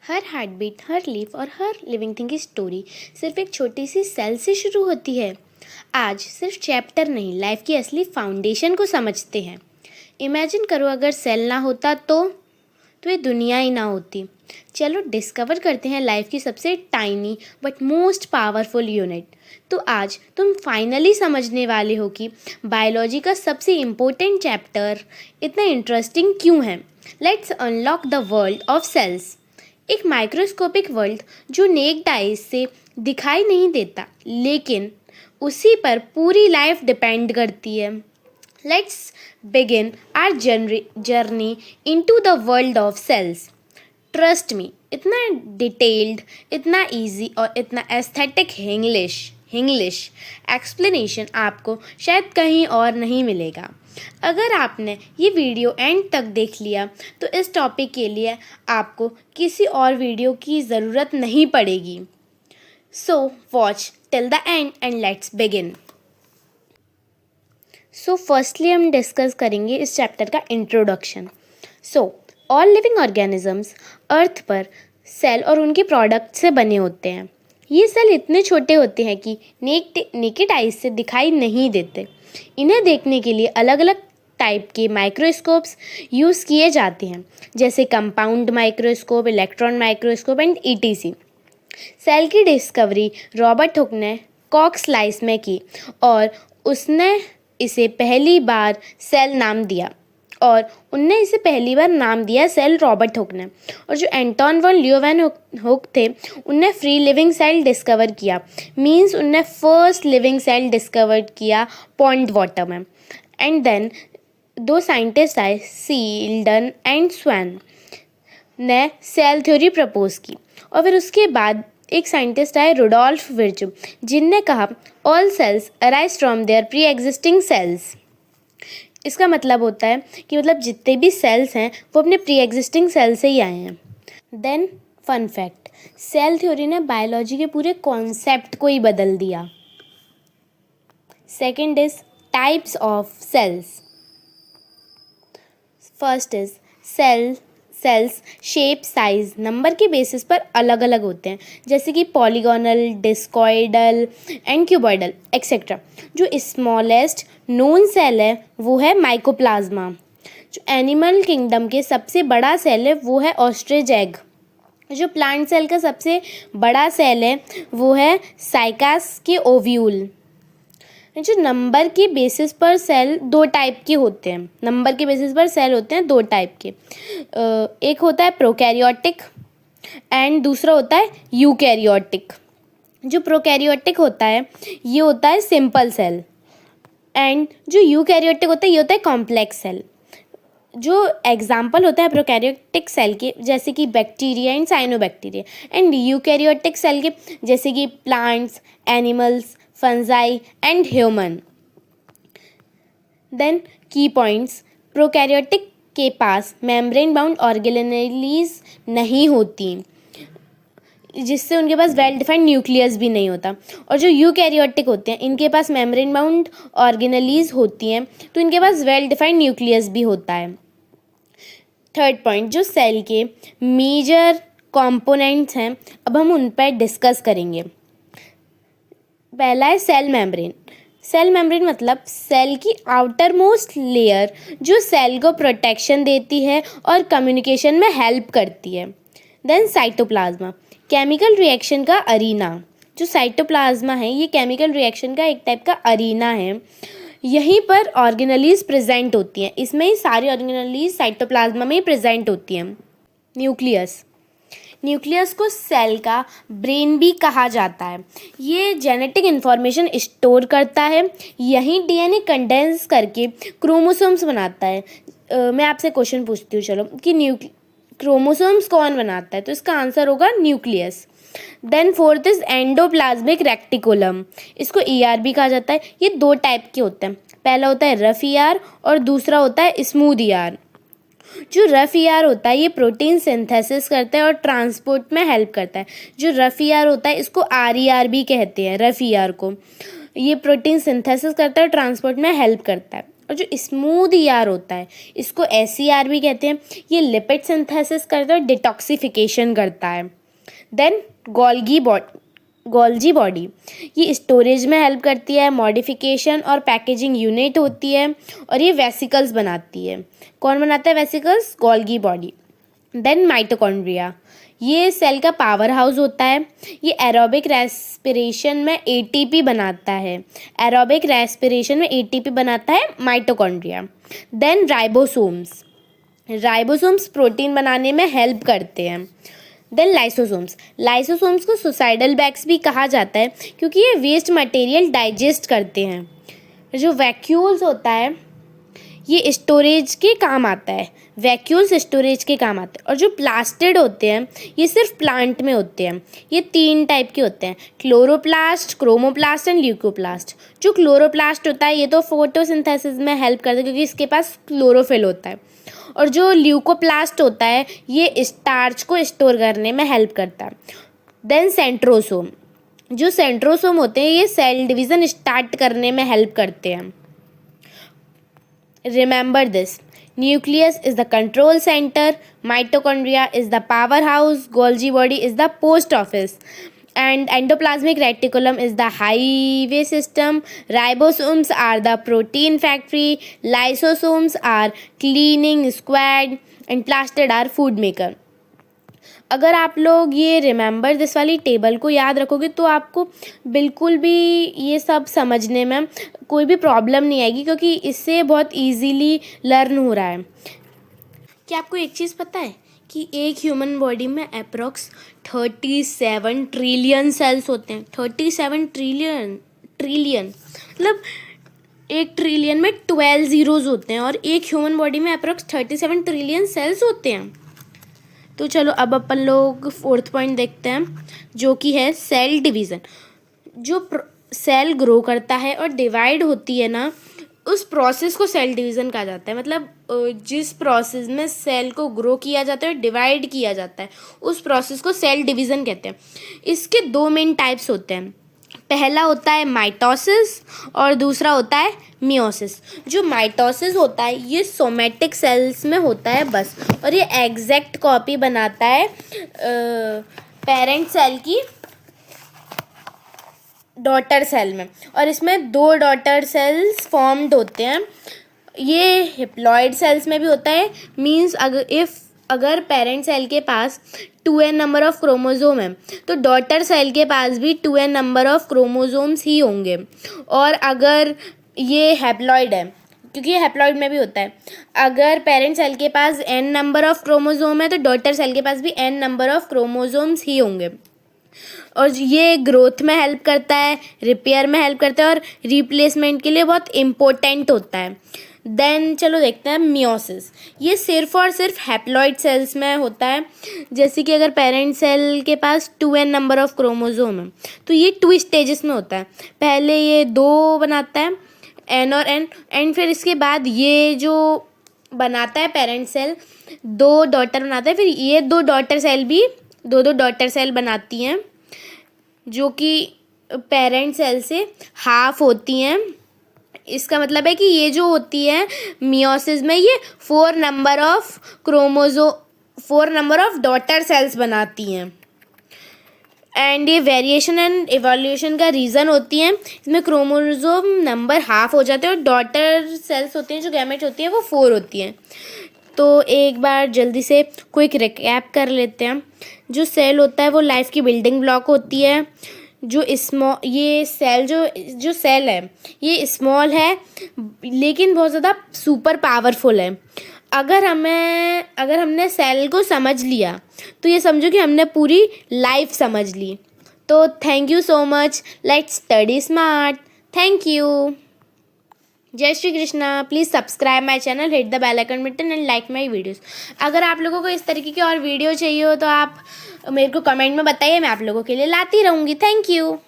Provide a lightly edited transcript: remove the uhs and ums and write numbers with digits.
Her heart beat, हर leaf और हर living thing की story सिर्फ एक छोटी सी सेल से शुरू होती है। आज सिर्फ चैप्टर नहीं, लाइफ की असली फाउंडेशन को समझते हैं। इमेजिन करो अगर सेल ना होता तो ये दुनिया ही ना होती। चलो डिस्कवर करते हैं लाइफ की सबसे tiny but most powerful unit. तो आज तुम फाइनली समझने वाले हो कि बायोलॉजी का सबसे इम्पोर्टेंट चैप्टर इतना इंटरेस्टिंग क्यों है। Let's unlock the world of cells. एक माइक्रोस्कोपिक वर्ल्ड जो नेक्ड आइज से दिखाई नहीं देता, लेकिन उसी पर पूरी लाइफ डिपेंड करती है। Let's begin our journey into the world of cells. Trust me, इतना डिटेल्ड, इतना इजी और इतना एस्थेटिक इंग्लिश एक्सप्लेनेशन आपको शायद कहीं और नहीं मिलेगा। अगर आपने ये वीडियो एंड तक देख लिया तो इस टॉपिक के लिए आपको किसी और वीडियो की ज़रूरत नहीं पड़ेगी। So watch till the end and let's begin. So firstly हम डिस्कस करेंगे इस चैप्टर का इंट्रोडक्शन। ऑल लिविंग ऑर्गेनिजम्स अर्थ पर सेल और उनके प्रोडक्ट से बने होते हैं। ये सेल इतने छोटे होते हैं कि नेकेड आइज से दिखाई नहीं देते। इन्हें देखने के लिए अलग अलग टाइप के माइक्रोस्कोप्स यूज़ किए जाते हैं, जैसे compound microscope, electron microscope and ETC। Cell की डिस्कवरी रॉबर्ट हुक ने कॉक्स लाइस में की और उसने इसे पहली बार सेल नाम दिया सेल रॉबर्ट हुक ने। और जो एंटोन वॉन ल्यूवेन हुक थे, उनने फ्री लिविंग सेल डिस्कवर किया। मींस उनने फर्स्ट लिविंग सेल डिस्कवर किया पॉन्ड वाटर में। एंड देन दो साइंटिस्ट आए, सील्डन एंड स्वैन, ने सेल थ्योरी प्रपोज की। और फिर उसके बाद एक साइंटिस्ट आए, रुडोल्फ विर्चु, जिनने कहा all cells arise from their pre existing cells. इसका मतलब होता है कि जितने भी सेल्स हैं वो अपने प्री एग्जिस्टिंग सेल से ही आए हैं। Then fun fact, cell theory ने बायोलॉजी के पूरे कॉन्सेप्ट को ही बदल दिया। Second is types of cells. First is cells shape, size, number के बेसिस पर अलग अलग होते हैं, जैसे कि polygonal, discoidal and cuboidal etcetera. जो स्मॉलेस्ट नोन सेल है वो है माइकोप्लाज्मा। जो एनिमल किंगडम के सबसे बड़ा सेल है वो है ऑस्ट्रिच एग। जो प्लांट सेल का सबसे बड़ा सेल है वो है साइकास के ओव्यूल। जो नंबर के बेसिस पर सेल दो टाइप के होते हैं, दो टाइप के। एक होता है प्रोकैरियोटिक एंड दूसरा होता है यूकैरियोटिक। जो प्रोकैरियोटिक होता है ये होता है सिंपल सेल, एंड जो यूकैरियोटिक होता है ये होता है कॉम्प्लेक्स सेल। जो एग्जाम्पल होता है प्रोकैरियोटिक सेल के, जैसे कि bacteria and cyanobacteria, and eukaryotic cell के जैसे कि plants, animals, fungi and human. Then key points, prokaryotic के पास मेम्ब्रेन बाउंड ऑर्गेनेलीज नहीं होती, जिससे उनके पास वेल डिफाइंड न्यूक्लियस भी नहीं होता। और जो यूकैरियोटिक होते हैं इनके पास मेम्ब्रेन बाउंड ऑर्गेनेलीज होती हैं, तो इनके पास वेल डिफाइंड न्यूक्लियस भी होता है। थर्ड पॉइंट, जो सेल के मेजर कंपोनेंट्स हैं, अब हम उन पर डिस्कस करेंगे। पहला है सेल मेम्ब्रेन। सेल मेम्ब्रेन मतलब सेल की आउटर मोस्ट लेयर जो सेल को प्रोटेक्शन देती है और कम्युनिकेशन में हेल्प करती है। देन साइटोप्लाज्मा, केमिकल रिएक्शन का अरीना। जो साइटोप्लाज्मा है ये केमिकल रिएक्शन का एक टाइप का अरीना है। यहीं पर ऑर्गेनेलीज प्रेजेंट होती हैं, इसमें ही सारी ऑर्गेनेलीज साइटोप्लाज्मा में ही प्रेजेंट होती हैं। न्यूक्लियस को सेल का ब्रेन भी कहा जाता है। ये जेनेटिक इन्फॉर्मेशन स्टोर करता है, यहीं DNA कंडेंस करके क्रोमोसोम्स बनाता है। मैं आपसे क्वेश्चन पूछती हूँ चलो कि क्रोमोसोम्स कौन बनाता है, तो इसका आंसर होगा nucleus. Then fourth is endoplasmic reticulum, इसको ER भी कहा जाता है। ये दो टाइप के होते हैं, पहला होता है रफ ER और दूसरा होता है स्मूथ ER। जो रफ ER होता है ये प्रोटीन सिंथेसिस करता है और ट्रांसपोर्ट में हेल्प करता है। जो रफ ER होता है इसको RER भी कहते हैं, रफ ER को। ये प्रोटीन सिंथेसिस करता है और ट्रांसपोर्ट में हेल्प करता है। और जो स्मूथ ईआर होता है इसको एसईआर भी कहते हैं। ये लिपिड सिंथेसिस करता है और डिटॉक्सिफिकेशन करता है। देन गोल्जी बॉडी, ये स्टोरेज में हेल्प करती है, मॉडिफिकेशन और पैकेजिंग यूनिट होती है और ये वेसिकल्स बनाती है। कौन बनाता है vesicles? Golgi body. Then mitochondria, ये सेल का पावर हाउस होता है। ये एरोबिक रेस्पिरेशन में एटीपी बनाता है। एरोबिक रेस्पिरेशन में एटीपी बनाता है mitochondria. Then ribosomes, ribosomes protein बनाने में हेल्प करते हैं। देन लाइसोसोम्स, लाइसोसोम्स को सुसाइडल बैग्स भी कहा जाता है क्योंकि ये वेस्ट मटेरियल डाइजेस्ट करते हैं। जो वैक्यूल्स होता है ये स्टोरेज के काम आता है, वैक्यूल्स स्टोरेज के काम आते हैं। और जो प्लास्टिड होते हैं ये सिर्फ प्लांट में होते हैं। ये 3 टाइप के होते हैं, क्लोरोप्लास्ट, क्रोमोप्लास्ट एंड ल्यूकोप्लास्ट। जो क्लोरोप्लास्ट होता है ये तो फोटोसिंथेसिस में हेल्प करता है क्योंकि इसके पास क्लोरोफिल होता है। और जो ल्यूकोप्लास्ट होता है ये स्टार्च को स्टोर करने में हेल्प करता है। देन सेंट्रोसोम, जो सेंट्रोसोम होते हैं ये सेल डिवीज़न स्टार्ट करने में हेल्प करते हैं। Remember this, nucleus is the control center, mitochondria is the powerhouse, Golgi body is the post office, and endoplasmic reticulum is the highway system, ribosomes are the protein factory, lysosomes are cleaning squad, and plastid are food maker. अगर आप लोग ये remember this वाली table को याद रखोगे तो आपको बिल्कुल भी ये सब समझने में कोई भी प्रॉब्लम नहीं आएगी क्योंकि इससे बहुत इजीली लर्न हो रहा है। क्या आपको एक चीज़ पता है कि एक ह्यूमन बॉडी में अप्रॉक्स 37 ट्रिलियन सेल्स होते हैं। 37 ट्रिलियन मतलब 1 ट्रिलियन में 12 ज़ीरोज़ होते हैं और एक ह्यूमन बॉडी में अप्रॉक्स 37 ट्रिलियन सेल्स होते हैं। तो चलो अब अपन लोग 4th पॉइंट देखते हैं जो कि है सेल डिवीज़न। जो सेल ग्रो करता है और डिवाइड होती है ना उस प्रोसेस को सेल डिवीज़न कहा जाता है। मतलब जिस प्रोसेस में सेल को ग्रो किया जाता है और डिवाइड किया जाता है उस प्रोसेस को सेल डिवीज़न कहते हैं। इसके 2 मेन टाइप्स होते हैं, पहला होता है माइटोसिस और दूसरा होता है मियोसिस। जो माइटोसिस होता है ये सोमेटिक सेल्स में होता है बस, और ये एग्जैक्ट कॉपी बनाता है पेरेंट सेल की डॉटर सेल में, और इसमें 2 डॉटर सेल्स फॉर्म्ड होते हैं। ये हिप्लॉइड सेल्स में भी होता है। मीन्स अगर पेरेंट सेल के पास 2n नंबर ऑफ क्रोमोजोम है तो डॉटर सेल के पास भी 2n नंबर ऑफ क्रोमोजोम्स ही होंगे। और अगर ये हैप्लॉइड है, क्योंकि ये हैप्लॉइड में भी होता है, अगर पेरेंट सेल के पास n नंबर ऑफ क्रोमोजोम है तो डॉटर सेल के पास भी n नंबर ऑफ क्रोमोजोम्स ही होंगे। और ये ग्रोथ में हेल्प करता है, रिपेयर में हेल्प करता है और रिप्लेसमेंट के लिए बहुत इम्पोर्टेंट होता है। देन चलो देखते हैं मियोसिस। ये सिर्फ और सिर्फ हैप्लॉइड सेल्स में होता है। जैसे कि अगर पेरेंट सेल के पास 2n नंबर ऑफ क्रोमोजोम है तो ये 2 स्टेजेस में होता है। पहले ये 2 बनाता है n और n, एंड फिर इसके बाद ये जो बनाता है पेरेंट सेल 2 डॉटर बनाता है। फिर ये 2 डॉटर सेल भी 2 डॉटर सेल बनाती हैं जो कि पेरेंट सेल से हाफ होती हैं। इसका मतलब है कि ये जो होती है मियोसिस में ये 4 नंबर ऑफ डॉटर सेल्स बनाती हैं। एंड ये वेरिएशन एंड इवोल्यूशन का रीज़न होती है। इसमें क्रोमोसोम नंबर हाफ हो जाते हैं और डॉटर सेल्स होती हैं जो गैमेट होती हैं वो 4 होती हैं। तो एक बार जल्दी से क्विक रिकैप कर लेते हैं। जो सेल होता है वो लाइफ की बिल्डिंग ब्लॉक होती है। ये सेल जो सेल है ये स्मॉल है लेकिन बहुत ज़्यादा सुपर पावरफुल है। अगर हमने सेल को समझ लिया तो ये समझो कि हमने पूरी लाइफ समझ ली। तो thank you so much. Let's study smart. Thank you. जय Shri Krishna. Please subscribe my channel, hit the bell icon button and like my videos. अगर आप लोगों को इस तरीके की और वीडियो चाहिए हो तो आप मेरे को कमेंट में बताइए, मैं आप लोगों के लिए लाती रहूँगी। Thank you.